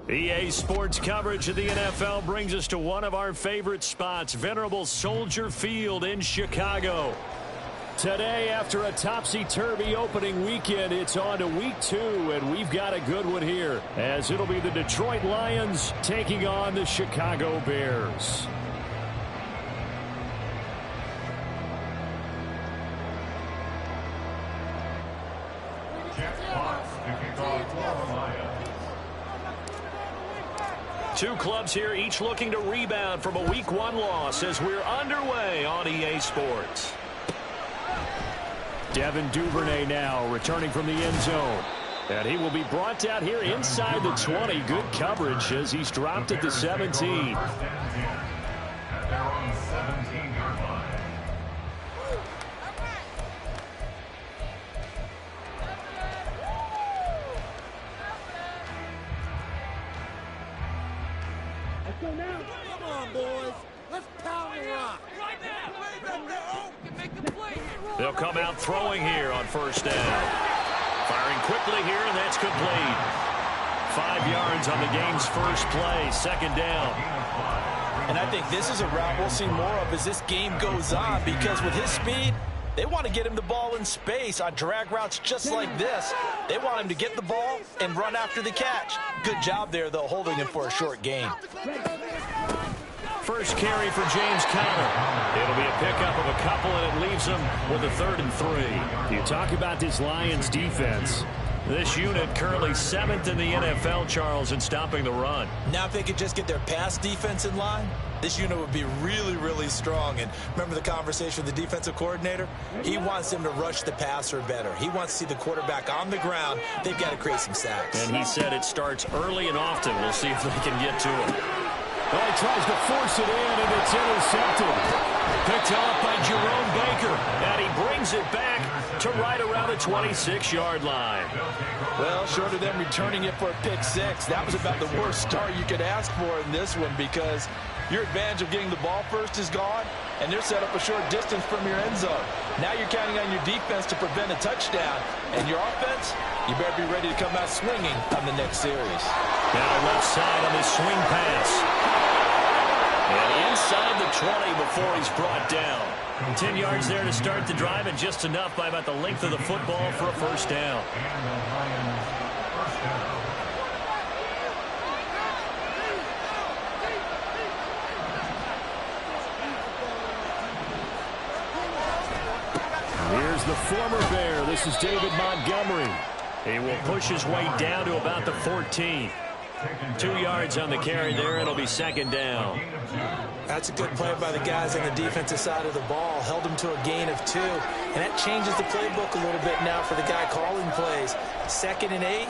EA Sports coverage of the NFL brings us to one of our favorite spots, venerable Soldier Field in Chicago. Today, after a topsy-turvy opening weekend, it's on to week 2, and we've got a good one here, as it'll be the Detroit Lions taking on the Chicago Bears. Two clubs here, each looking to rebound from a Week 1 loss as we're underway on EA Sports. Devin Duvernay now returning from the end zone. And he will be brought down here inside the 20. Good coverage as he's dropped at the 17. Come on, boys. Let's power rock. They'll come out throwing here on first down. Firing quickly here, and that's complete. 5 yards on the game's first play, second down. And I think this is a route we'll see more of as this game goes on, because with his speed, they want to get him the ball in space on drag routes just like this. They want him to get the ball and run after the catch. Good job there, though, holding him for a short gain. First carry for James Conner. It'll be a pickup of a couple, and it leaves him with a 3rd and 3. You talk about this Lions defense. This unit currently 7th in the NFL, Charles, in stopping the run. Now if they could just get their pass defense in line, this unit would be really, really strong. And remember the conversation with the defensive coordinator? He wants them to rush the passer better. He wants to see the quarterback on the ground. They've got to create some sacks. And he said it starts early and often. We'll see if they can get to him. Well, he tries to force it in, and it's intercepted. Picked off by Jerome Baker, and he brings it back to right around the 26-yard line. Well, short of them returning it for a pick 6, that was about the worst start you could ask for in this one, because your advantage of getting the ball first is gone, and they're set up a short distance from your end zone. Now you're counting on your defense to prevent a touchdown, and your offense, you better be ready to come out swinging on the next series. Now left side on this swing pass. And inside the 20 before he's brought down. 10 yards there to start the drive, and just enough by about the length of the football for a first down. Here's the former Bear. This is David Montgomery. He will push his way down to about the 14. 2 yards on the carry there. It'll be second down. That's a good play by the guys on the defensive side of the ball. Held him to a gain of 2. And that changes the playbook a little bit now for the guy calling plays. 2nd and 8.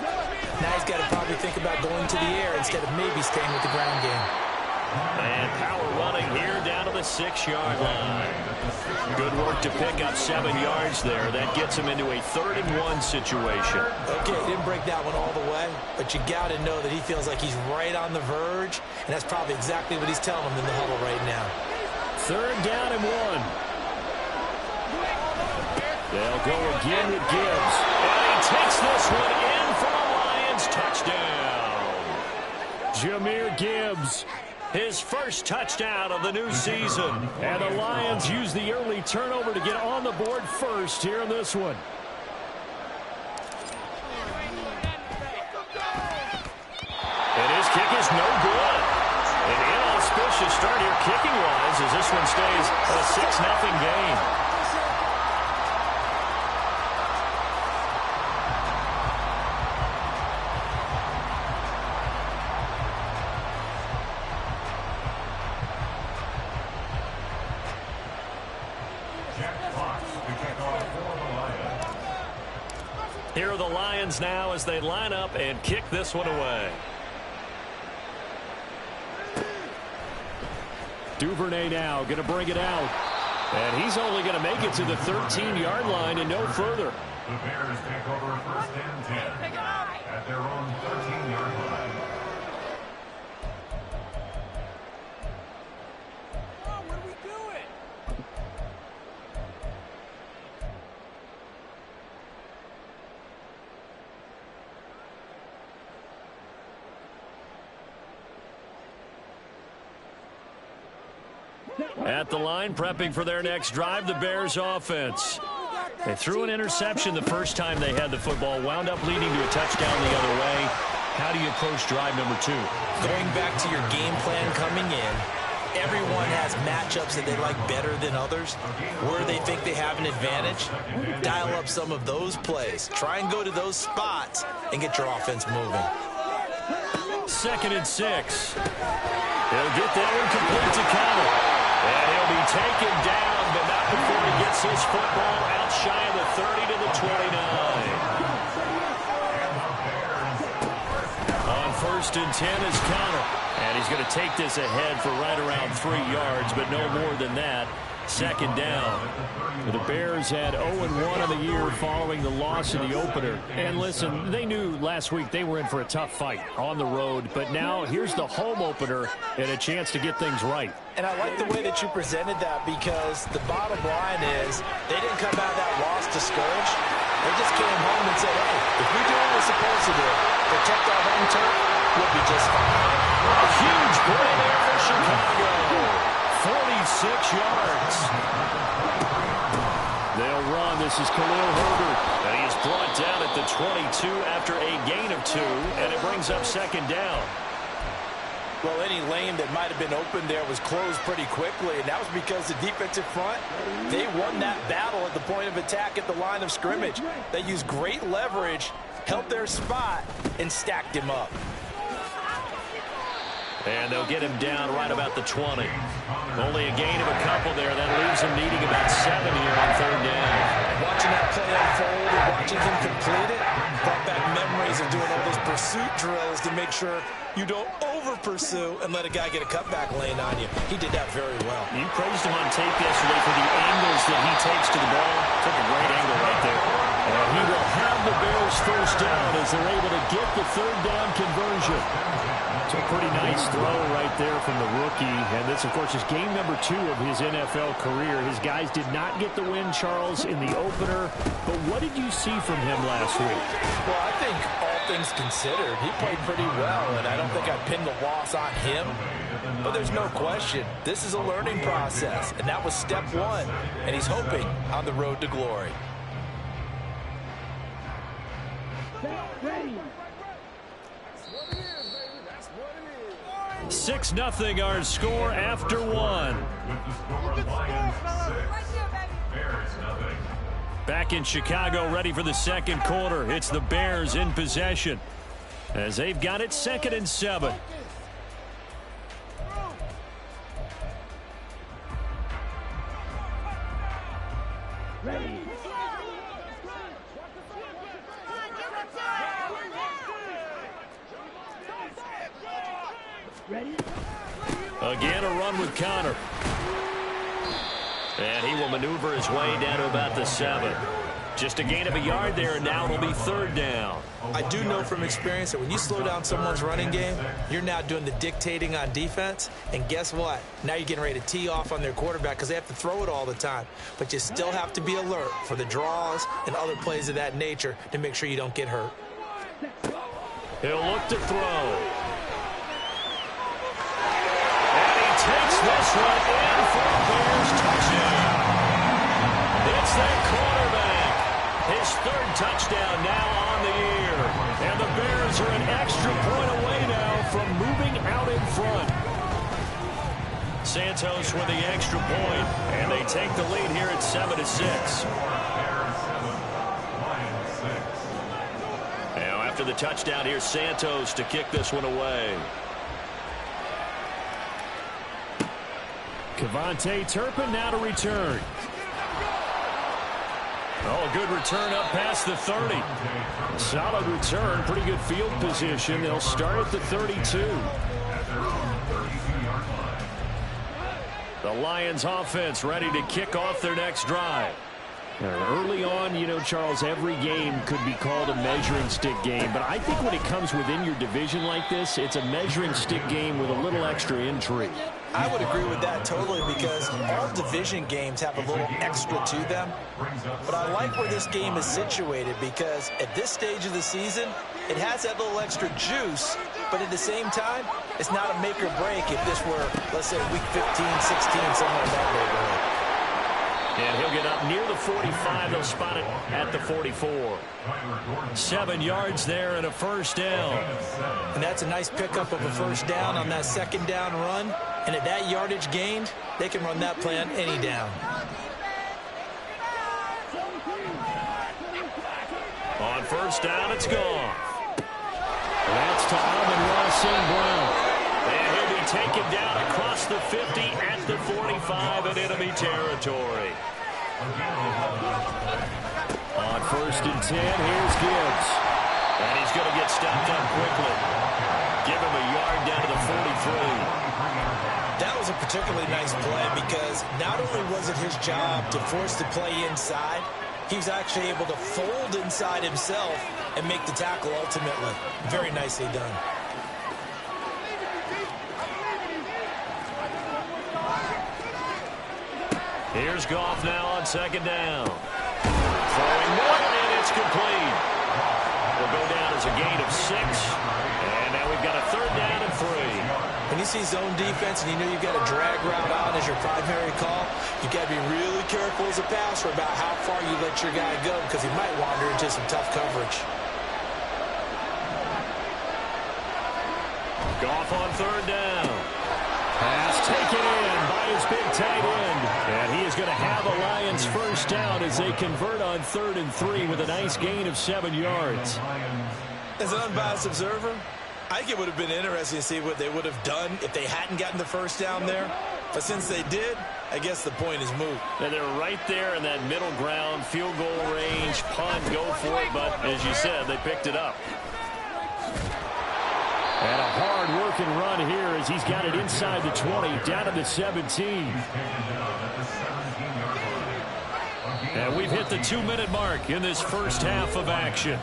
Now he's got to probably think about going to the air instead of maybe staying with the ground game. And power running here down to the 6-yard line. Good work to pick up 7 yards there. That gets him into a 3rd and 1 situation. Okay, didn't break that one all the way, but you got to know that he feels like he's right on the verge, and that's probably exactly what he's telling him in the huddle right now. 3rd down and 1. They'll go again with Gibbs. And he takes this one in for a Lions touchdown. Jahmyr Gibbs. His first touchdown of the new season. And the Lions use the early turnover to get on the board first here in this one. And his kick is no good. An inauspicious start here kicking-wise as this one stays a 6-0 game. Here are the Lions now as they line up and kick this one away. Duvernay now going to bring it out. And he's only going to make it to the 13-yard line and no further. The Bears take over 1st and 10 at their own 13-yard line. At the line, prepping for their next drive, the Bears offense. They threw an interception the first time they had the football, wound up leading to a touchdown the other way. How do you approach drive number 2? Going back to your game plan coming in, everyone has matchups that they like better than others. Where they think they have an advantage, dial up some of those plays. Try and go to those spots and get your offense moving. 2nd and 6. He'll get that one complete to Connor. And he'll be taken down, but not before he gets his football out shy of the 30 to the 29. On 1st and 10 is Connor. And he's going to take this ahead for right around 3 yards, but no more than that. 2nd down. The Bears had 0-1 in the year following the loss in the opener. And listen, they knew last week they were in for a tough fight on the road, but now here's the home opener and a chance to get things right. And I like the way that you presented that, because the bottom line is they didn't come out of that loss discouraged. They just came home and said, hey, if we do what we're supposed to do, protect our home turf, we'll be just fine. A huge play there for Chicago. 46 yards. They'll run. This is Khalil Herbert. And he is brought down at the 22 after a gain of 2, and it brings up 2nd down. Well, any lane that might have been open there was closed pretty quickly, and that was because the defensive front, they won that battle at the point of attack at the line of scrimmage. They used great leverage, held their spot, and stacked him up. And they'll get him down right about the 20. Only a gain of a couple there. That leaves him needing about 7 here on 3rd down. Watching that play unfold and watching him complete it brought back memories of doing all those pursuit drills to make sure you don't over-pursue and let a guy get a cutback lane on you. He did that very well. You praised him on tape yesterday for the angles that he takes to the ball. Took a great angle right there. And he will have the Bears 1st down as they're able to get the 3rd down conversion. It's a pretty nice throw right there from the rookie. And this, of course, is game number 2 of his NFL career. His guys did not get the win, Charles, in the opener. But what did you see from him last week? Well, I think all things considered, he played pretty well. And I don't think I'd pin the loss on him. But there's no question, this is a learning process. And that was step 1. And he's hoping on the road to glory. 6-0 our score after 1. With the score, Lions 6, Bears 0. Back in Chicago, ready for the 2nd quarter. It's the Bears in possession as they've got it 2nd and 7. Again, a run with Connor. And he will maneuver his way down to about the 7. Just a gain of a yard there, and now it'll be 3rd down. I do know from experience that when you slow down someone's running game, you're now doing the dictating on defense. And guess what? Now you're getting ready to tee off on their quarterback because they have to throw it all the time. But you still have to be alert for the draws and other plays of that nature to make sure you don't get hurt. He'll look to throw. Takes this one in for a Bears touchdown. It's that quarterback. His 3rd touchdown now on the year. And the Bears are an extra point away now from moving out in front. Santos with the extra point, and they take the lead here at 7-6. Now after the touchdown, here's Santos to kick this one away. Kevontae Turpin now to return. Oh, a good return up past the 30. Solid return, pretty good field position. They'll start at the 32. The Lions offense ready to kick off their next drive. Early on, you know, Charles, every game could be called a measuring stick game. But I think when it comes within your division like this, it's a measuring stick game with a little extra intrigue. I would agree with that totally because all division games have a little extra to them. But I like where this game is situated because at this stage of the season, it has that little extra juice. But at the same time, it's not a make or break if this were, let's say, week 15, 16, somewhere in that neighborhood. And he'll get up near the 45. They'll spot it at the 44. 7 yards there and a first down. And that's a nice pickup of a first down on that second down run. And at that yardage gained, they can run that play on any down. On first down, it's gone. That's to Amon-Ra St. Brown. And he'll be taken down across the 50 at the 45 in enemy territory. On first and 10, here's Gibbs. And he's going to get stopped up quickly. Give him a yard down to the 43. That was a particularly nice play because not only was it his job to force the play inside, he was actually able to fold inside himself and make the tackle ultimately. Very nicely done. Here's Goff now on second down. Throwing one, and it's complete. Will go down as a gain of 6. And now we've got a third down and 3. When you see zone defense and you know you've got a drag route on as your primary call, you've got to be really careful as a passer about how far you let your guy go because he might wander into some tough coverage. Goff on third down. Pass taken in by his big tight end. And he is going to have a Lions first down as they convert on 3rd and 3 with a nice gain of 7 yards. As an unbiased observer, I think it would have been interesting to see what they would have done if they hadn't gotten the first down there. But since they did, I guess the point is moot. And they're right there in that middle ground, field goal range, punt, go for it. But as you said, they picked it up. And a hard-working run here as he's got it inside the 20, down to the 17. And we've hit the 2-minute mark in this first half of action.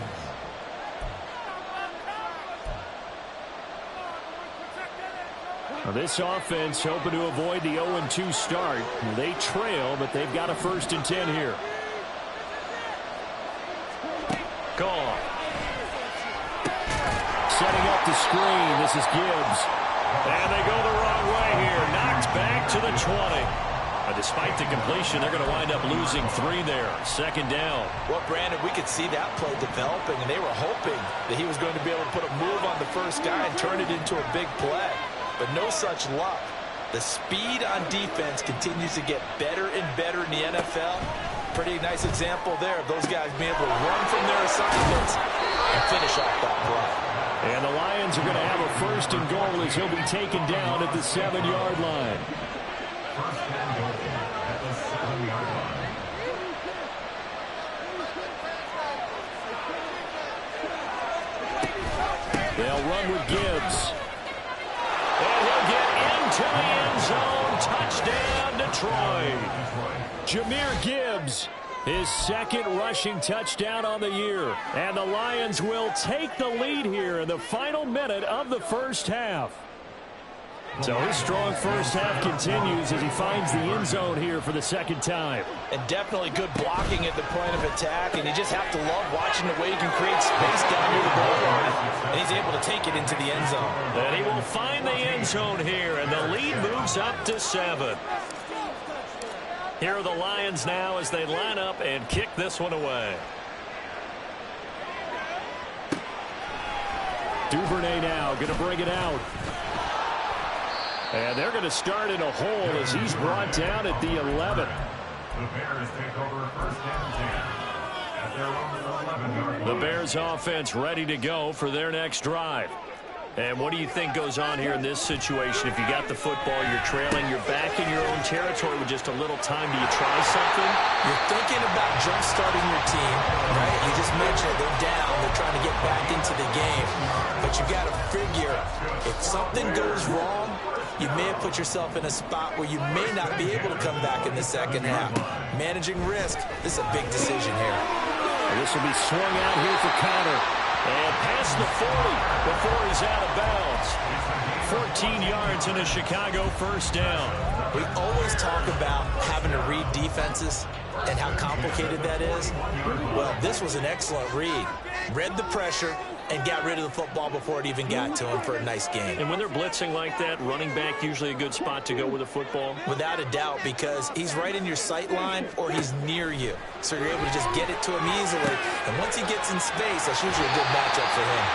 Now this offense hoping to avoid the 0-2 start. They trail, but they've got a 1st and 10 here. Gone. Setting up the screen. This is Gibbs. And they go the wrong way here. Knocked back to the 20. Despite the completion, they're going to wind up losing 3 there. 2nd down. Well, Brandon, we could see that play developing, and they were hoping that he was going to be able to put a move on the first guy and turn it into a big play. But no such luck. The speed on defense continues to get better and better in the NFL. Pretty nice example there of those guys being able to run from their assignments and finish off that play. And the Lions are going to have a 1st and goal as he'll be taken down at the 7-yard line. First and goal at the 7-yard line. They'll run with Gibbs. And he'll get into the end zone. Touchdown, Detroit. Jahmyr Gibbs, his 2nd rushing touchdown on the year. And the Lions will take the lead here in the final minute of the first half. So his strong first half continues as he finds the end zone here for the 2nd time. And definitely good blocking at the point of attack, and you just have to love watching the way he can create space down near the goal line, and he's able to take it into the end zone. And he will find the end zone here, and the lead moves up to 7. Here are the Lions now as they line up and kick this one away. Duvernay now going to bring it out. And they're going to start in a hole as he's brought down at the 11. The Bears take over 1st and 10 at their own 11-yard line. The Bears offense ready to go for their next drive. And what do you think goes on here in this situation? If you got the football, you're trailing, you're back in your own territory with just a little time. Do you try something? You're thinking about jump-starting your team, right? You just mentioned it. They're down. They're trying to get back into the game. But you got to figure, if something goes wrong, you may have put yourself in a spot where you may not be able to come back in the second half. Managing risk, this is a big decision here. And this will be swung out here for Connor. And past the 40 before he's out of bounds. 14 yards and a Chicago first down. We always talk about having to read defenses and how complicated that is. Well, this was an excellent read. Read the pressure and got rid of the football before it even got to him for a nice game. And when they're blitzing like that, running back usually a good spot to go with the football? Without a doubt, because he's right in your sight line or he's near you. So you're able to just get it to him easily. And once he gets in space, that's usually a good matchup for him.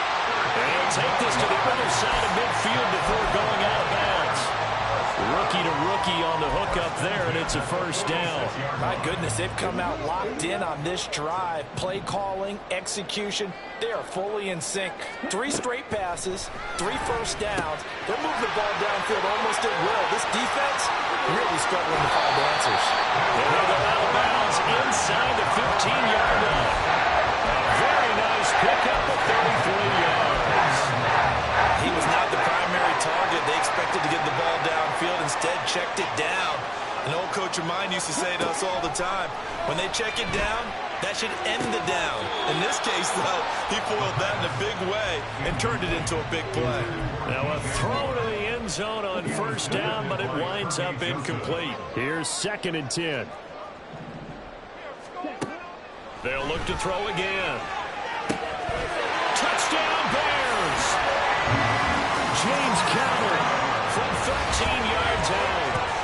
And he'll take this to the other side of midfield before going out of bounds. Rookie to rookie on the hookup there, and it's a first down. My goodness, they've come out locked in on this drive. Play calling, execution, they are fully in sync. 3 straight passes, 3 first downs. They'll move the ball downfield almost at will. This defense really struggling to find answers. And they'll go out of bounds inside the 15-yard line. Very nice pickup of 33 yards. He was not the primary target. They expected to get the ball downfield. Instead, checked it down. An old coach of mine used to say to us all the time, when they check it down, that should end the down. In this case, though, he foiled that in a big way and turned it into a big play. Now a throw to the end zone on first down, but it winds up incomplete. Here's 2nd and 10. They'll look to throw again. Touchdown, Bears! James Conner from 13 yards out.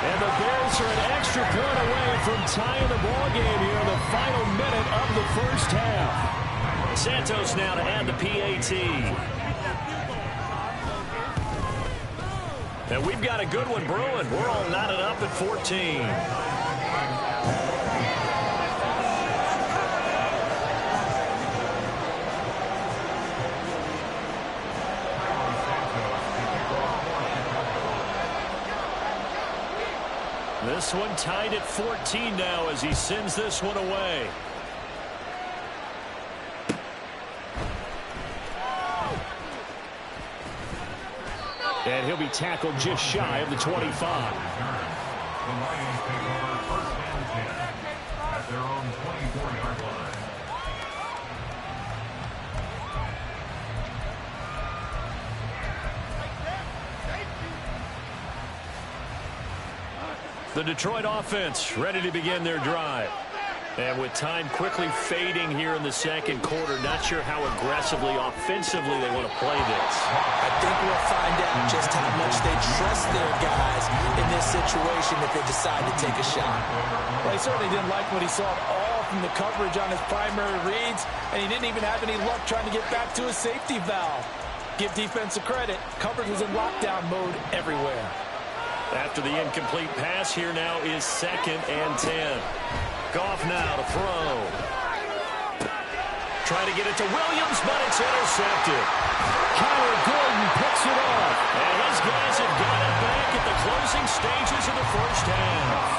And the Bears are an extra point away from tying the ball game here in the final minute of the first half. Santos now to add the PAT. And we've got a good one brewing. We're all knotted up at 14. This one tied at 14 now as he sends this one away. And he'll be tackled just shy of the 25. The Lions take over first and 10 at their own 24-yard line. The Detroit offense ready to begin their drive. And with time quickly fading here in the second quarter, not sure how aggressively, offensively they want to play this. I think we'll find out just how much they trust their guys in this situation if they decide to take a shot. Well, he certainly didn't like what he saw at all from the coverage on his primary reads, and he didn't even have any luck trying to get back to his safety valve. Give defense a credit. Coverage was in lockdown mode everywhere. After the incomplete pass, here now is 2nd and 10. Goff now to throw. Trying to get it to Williams, but it's intercepted. Kyler Gordon picks it off. And his guys have got it back at the closing stages of the first half.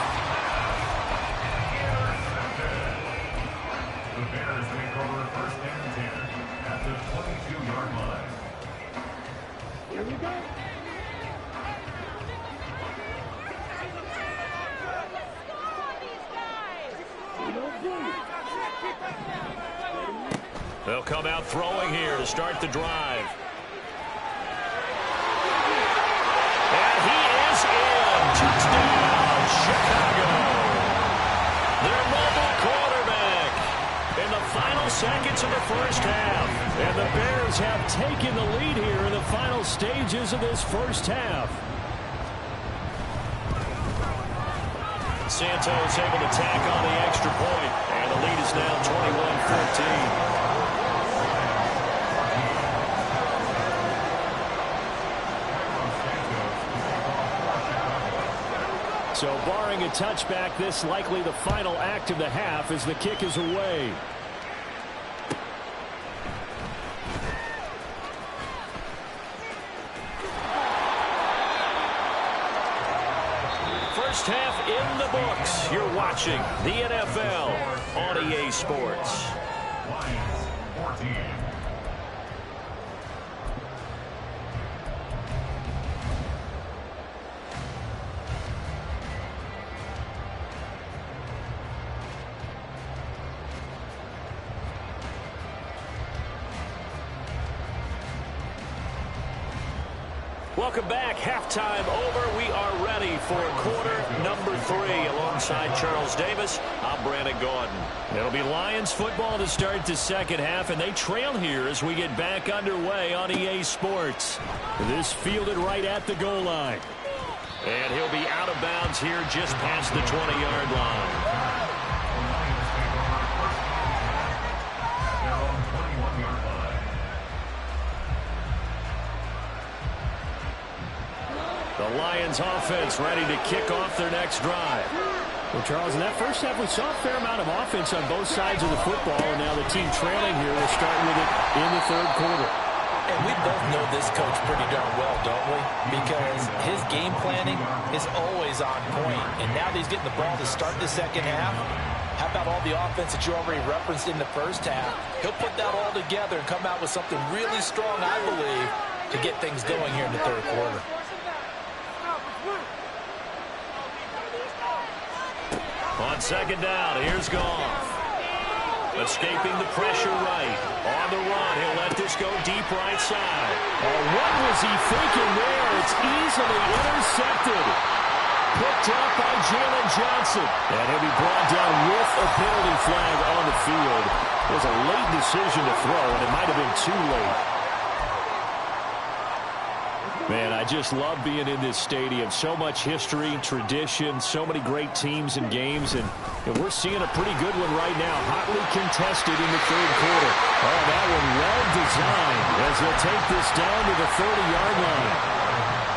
The Bears take over first and 10 at the 22-yard line. Here we go. They'll come out throwing here to start the drive. And he is in. Touchdown, Chicago. Their mobile quarterback in the final seconds of the first half. And the Bears have taken the lead here in the final stages of this first half. Santos able to tack on the extra point. And the lead is now 21-14. So barring a touchback, this likely the final act of the half as the kick is away. First half in the books. You're watching the NFL on EA Sports. Lions 14. Welcome back. Halftime over. We are ready for quarter number 3. Alongside Charles Davis, I'm Brandon Gordon. It'll be Lions football to start the second half, and they trail here as we get back underway on EA Sports. This fielded right at the goal line. And he'll be out of bounds here just past the 20-yard line. The Lions offense ready to kick off their next drive. Well, Charles, in that first half, we saw a fair amount of offense on both sides of the football, and now the team trailing here will start with it in the third quarter. And we both know this coach pretty darn well, don't we? Because his game planning is always on point. And now that he's getting the ball to start the second half, how about all the offense that you already referenced in the first half? He'll put that all together and come out with something really strong, I believe, to get things going here in the third quarter. On second down, here's Goff. Escaping the pressure right. On the run, he'll let this go deep right side. Oh, what was he thinking there? It's easily intercepted. Picked up by Jalen Johnson. And he'll be brought down with a penalty flag on the field. It was a late decision to throw, and it might have been too late. Man, I just love being in this stadium. So much history, tradition, so many great teams and games, and we're seeing a pretty good one right now. Hotly contested in the third quarter. Oh, that one well designed as they'll take this down to the 30-yard line.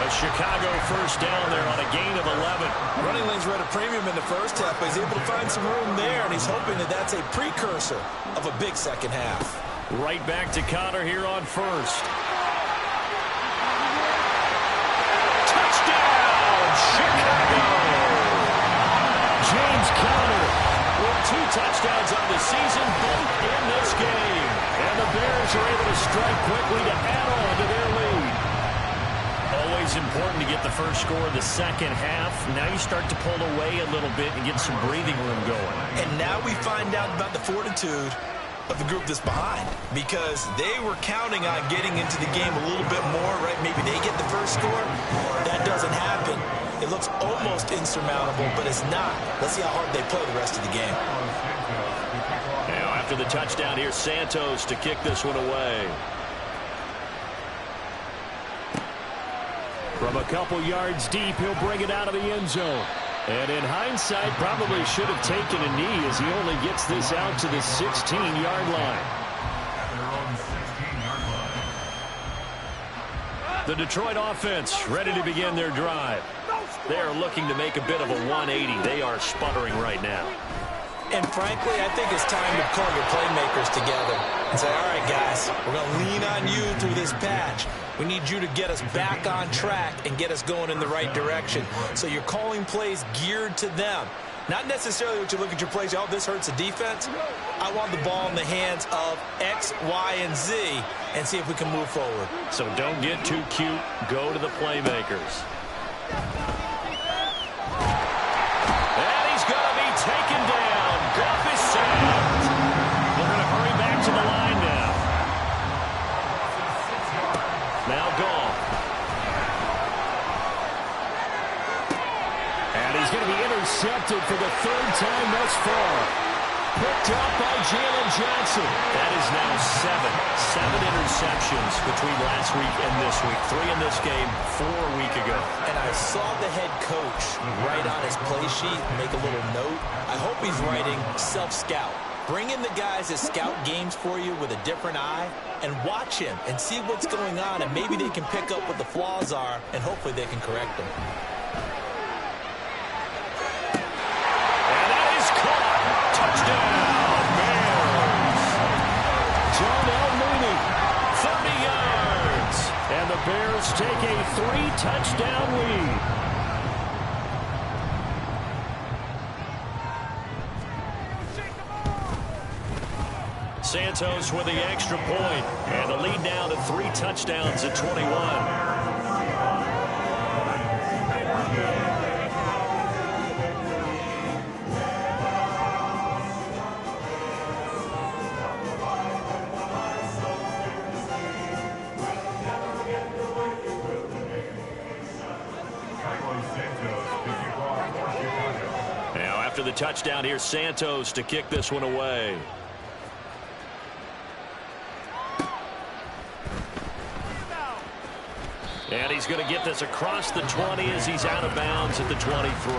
A Chicago first down there on a gain of 11. Running lanes were at a premium in the first half, but he's able to find some room there, and he's hoping that that's a precursor of a big second half. Right back to Connor here on first. Chicago! James Conner with 2 touchdowns on the season, both in this game. And the Bears are able to strike quickly to add on to their lead. Always important to get the first score of the second half. Now you start to pull away a little bit and get some breathing room going. And now we find out about the fortitude of the group that's behind, because they were counting on getting into the game a little bit more, right? Maybe they get the first score. That doesn't happen. It looks almost insurmountable, but it's not. Let's see how hard they play the rest of the game. Now, after the touchdown, here's Santos to kick this one away. From a couple yards deep, he'll bring it out of the end zone. And in hindsight, probably should have taken a knee as he only gets this out to the 16-yard line. The Detroit offense ready to begin their drive. They are looking to make a bit of a 180. They are sputtering right now. And frankly, I think it's time to call your playmakers together and say, all right, guys, we're going to lean on you through this patch. We need you to get us back on track and get us going in the right direction. So you're calling plays geared to them. Not necessarily what you look at your plays, oh, this hurts the defense. I want the ball in the hands of X, Y, and Z and see if we can move forward. So don't get too cute. Go to the playmakers. And he's going to be taken down. Goff is sacked. They're going to hurry back to the line now. Now Goff. And he's going to be intercepted for the 3rd time thus far. Picked up by Jalen Johnson. That is now 7 interceptions between last week and this week. 3 in this game, 4 a week ago. And I saw the head coach write on his play sheet, make a little note. I hope he's writing self-scout. Bring in the guys that scout games for you with a different eye and watch him and see what's going on, and maybe they can pick up what the flaws are, and hopefully they can correct them. Touchdown, Bears. Jonell Mooney, 30 yards. And the Bears take a 3-touchdown lead. Santos with the extra point. And the lead now to 3 touchdowns at 21. after the touchdown, here's Santos to kick this one away. And he's going to get this across the 20 as he's out of bounds at the 23.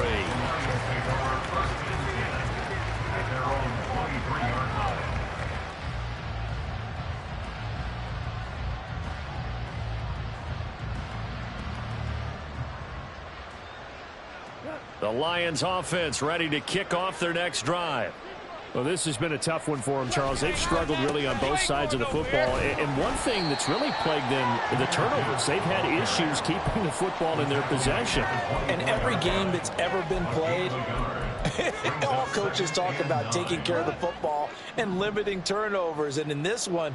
The Lions offense ready to kick off their next drive. Well, this has been a tough one for them, Charles. They've struggled really on both sides of the football. And one thing that's really plagued them, the turnovers. They've had issues keeping the football in their possession. And every game that's ever been played, all coaches talk about taking care of the football and limiting turnovers. And in this one,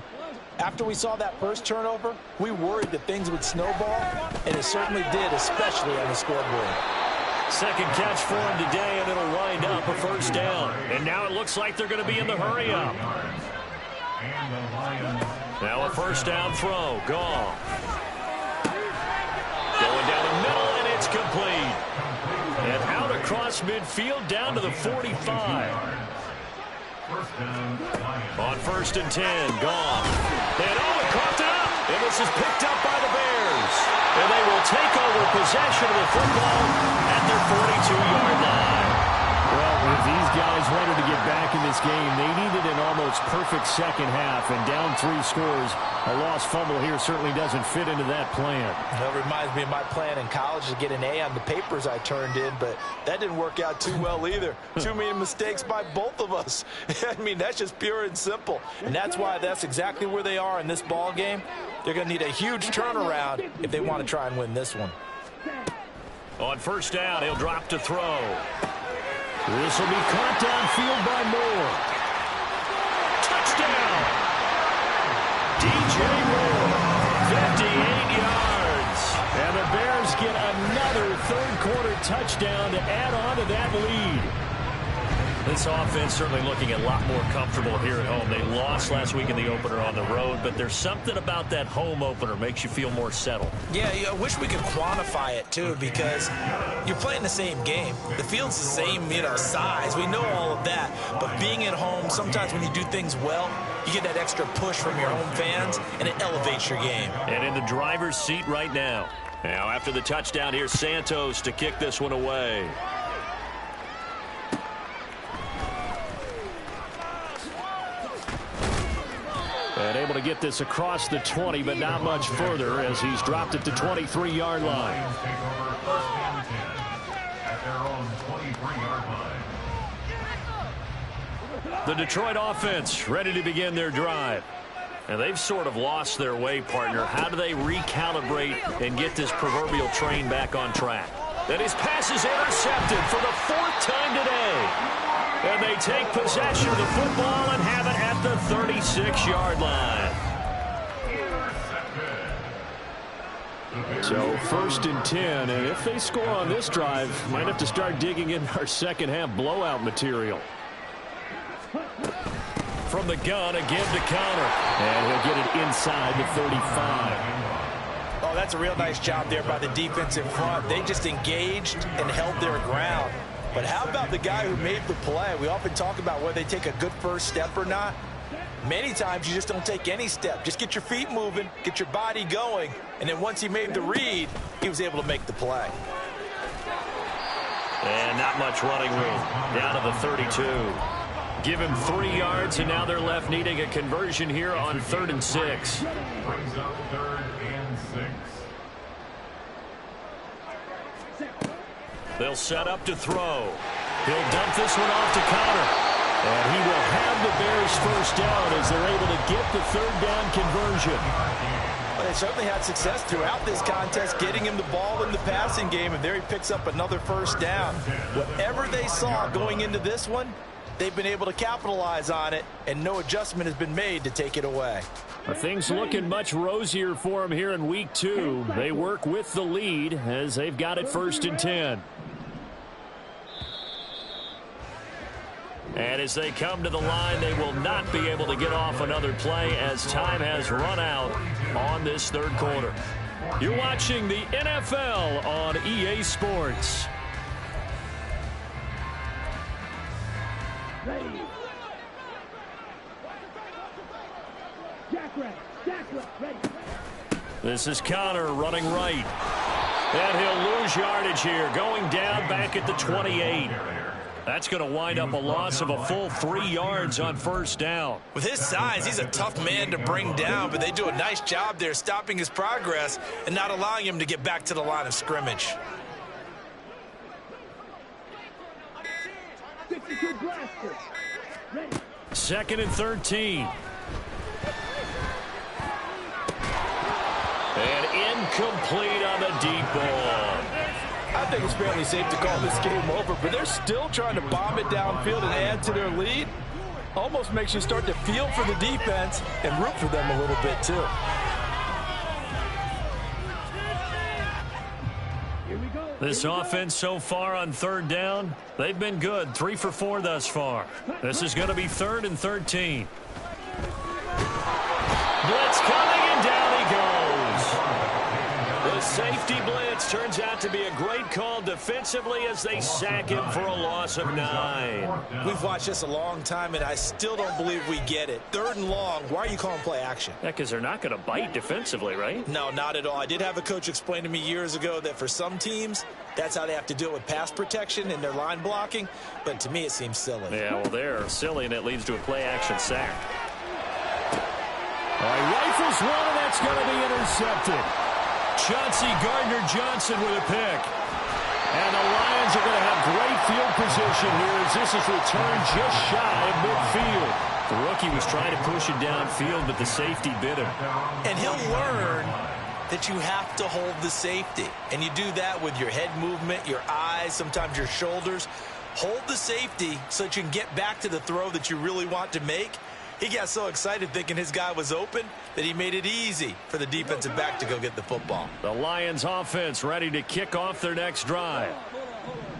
after we saw that first turnover, we worried that things would snowball, and it certainly did, especially on the scoreboard. Second catch for him today, and it'll wind up a first down. And now it looks like they're going to be in the hurry-up. Now a first down throw. Gone. Going down the middle, and it's complete. And out across midfield down to the 45. On 1st and 10, gone. And Owen coughed it up. And this is picked up by the Bears. And they will take over possession of the football at their 42-yard line. Well, if these guys wanted to get back in this game, they needed an almost perfect second half. And down 3 scores, a lost fumble here certainly doesn't fit into that plan. That reminds me of my plan in college to get an A on the papers I turned in, but that didn't work out too well either. Too many mistakes by both of us. I mean, that's just pure and simple. And that's why that's exactly where they are in this ball game. They're going to need a huge turnaround if they want to try and win this one. On first down, he'll drop to throw. This will be caught downfield by Moore. Touchdown! DJ Moore, 58 yards. And the Bears get another third-quarter touchdown to add on to that lead. This offense certainly looking a lot more comfortable here at home. They lost last week in the opener on the road, but there's something about that home opener makes you feel more settled. Yeah, I wish we could quantify it, too, because you're playing the same game. The field's the same, size. We know all of that. But being at home, sometimes when you do things well, you get that extra push from your home fans, and it elevates your game. And in the driver's seat right now. Now, after the touchdown, here's Santos to kick this one away. And able to get this across the 20, but not much further as he's dropped it to 23-yard line. The Detroit offense ready to begin their drive. And they've sort of lost their way, partner. How do they recalibrate and get this proverbial train back on track? And his pass is intercepted for the 4th time today. And they take possession of the football and have it at the 36-yard line. So 1st and 10, and if they score on this drive, might have to start digging in our second half blowout material. From the gun, again to counter. And he'll get it inside the 35. Oh, that's a real nice job there by the defense in front. They just engaged and held their ground. But how about the guy who made the play? We often talk about whether they take a good first step or not. Many times you just don't take any step. Just get your feet moving, get your body going, and then once he made the read, he was able to make the play. And not much running room. Down to the 32. Give him 3 yards, and now they're left needing a conversion here on 3rd and 6. Brings up 3rd and 6. They'll set up to throw. He'll dump this one off to counter. And he will have the Bears first down as they're able to get the 3rd down conversion. Well, they certainly had success throughout this contest, getting him the ball in the passing game, and there he picks up another first down. Whatever they saw going into this one, they've been able to capitalize on it, and no adjustment has been made to take it away. Things looking much rosier for them here in week 2. They work with the lead as they've got it 1st and 10. And as they come to the line, they will not be able to get off another play as time has run out on this 3rd quarter. You're watching the NFL on EA Sports. This is Connor running right. And he'll lose yardage here, going down back at the 28. That's going to wind up a loss of a full 3 yards on first down. With his size, he's a tough man to bring down, but they do a nice job there stopping his progress and not allowing him to get back to the line of scrimmage. Second and 13. And incomplete on the deep ball. I think it's fairly safe to call this game over, but they're still trying to bomb it downfield and add to their lead. Almost makes you start to feel for the defense and root for them a little bit too. This offense so far on third down, they've been good. 3 for 4 thus far. This is going to be 3rd and 13. Blitz coming, and down he goes. The safety blitz turns out to be a great call defensively as they sack him for a loss of 9. We've watched this a long time, and I still don't believe we get it. 3rd and long, why are you calling play action? Yeah, because they're not going to bite defensively, right? No, not at all. I did have a coach explain to me years ago that for some teams, that's how they have to deal with pass protection and their line blocking, but to me it seems silly. Yeah, well, they're silly, and it leads to a play-action sack. Rifles one, and that's going to be intercepted. Chauncey Gardner-Johnson with a pick. And the Lions are going to have great field position here as this is returned just shy of midfield. The rookie was trying to push it downfield, but the safety bit him. And he'll learn that you have to hold the safety. And you do that with your head movement, your eyes, sometimes your shoulders. Hold the safety so that you can get back to the throw that you really want to make. He got so excited thinking his guy was open that he made it easy for the defensive back to go get the football. The Lions offense ready to kick off their next drive.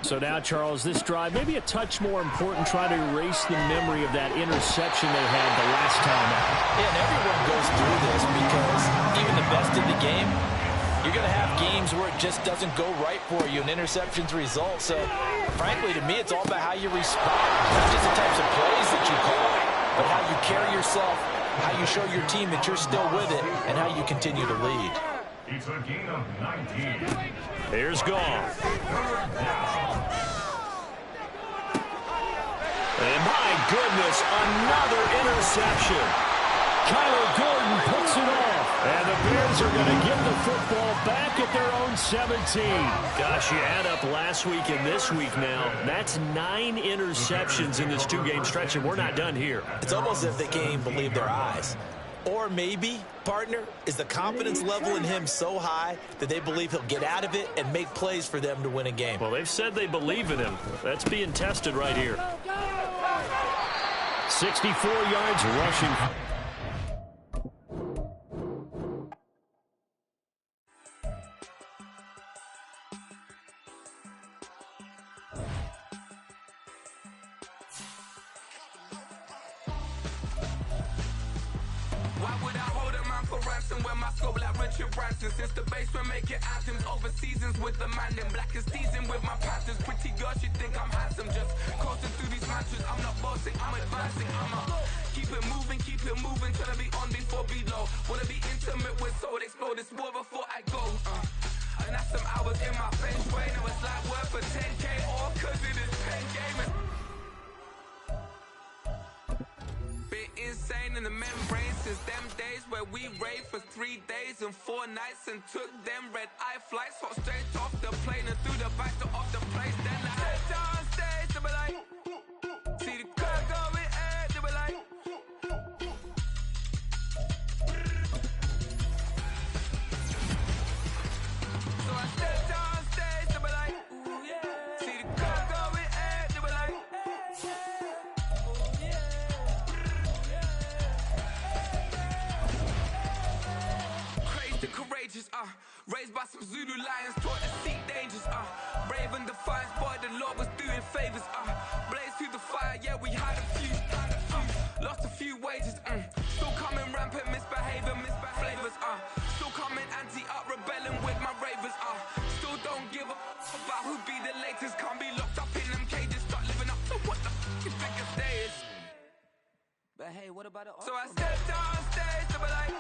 So now, Charles, this drive maybe a touch more important, trying to erase the memory of that interception they had the last time out. Yeah, and everyone goes through this because even the best in the game, you're going to have games where it just doesn't go right for you and interceptions result. So, frankly, to me, it's all about how you respond. Not just the types of plays that you call, but how you carry yourself, how you show your team that you're still with it, and how you continue to lead. It's a gain of 19. Here's Goff. And my goodness, another interception. Kyler Gordon puts it off. And the Bears are going to get the football back at their own 17. Gosh, you add up last week and this week now. That's 9 interceptions in this 2-game stretch, and we're not done here. It's almost as if they can't even believe their eyes. Or maybe, partner, is the confidence level in him so high that they believe he'll get out of it and make plays for them to win a game. Well, they've said they believe in him. That's being tested right here. 64 yards rushing. Since the basement making anthems over seasons with the man in black is seasoned with my patterns. Pretty girls, you think I'm handsome, just coasting through these matches. I'm not bossing, I'm advancing. Keep it moving, trying to be on before below. Wanna be intimate with soul, explode this war before I go. And that's some hours in my feng shui. Now it's like work for 10K, all cause it is pen gaming. Insane in the membrane since them days where we raved for 3 days and 4 nights and took them red eye flights, hot straight off the plane and through the back door of the place. Then I stepped on stage, they were like, see the crowd going air, they were like, so I stepped on stage, they were like, ooh yeah, see the crowd going air, they were like, courageous, raised by some Zulu lions, taught to seek dangers, brave and defiant, boy, the Lord was doing favors, blaze through the fire, yeah, we had a few, lost a few wages, still coming rampant, misbehaving, flavors, still coming anti-up, rebelling with my ravers, still don't give a about who be the latest, can't be locked up in them cages, start living up to what the you think of days. But hey, what about it? So I stepped on stage, they were like,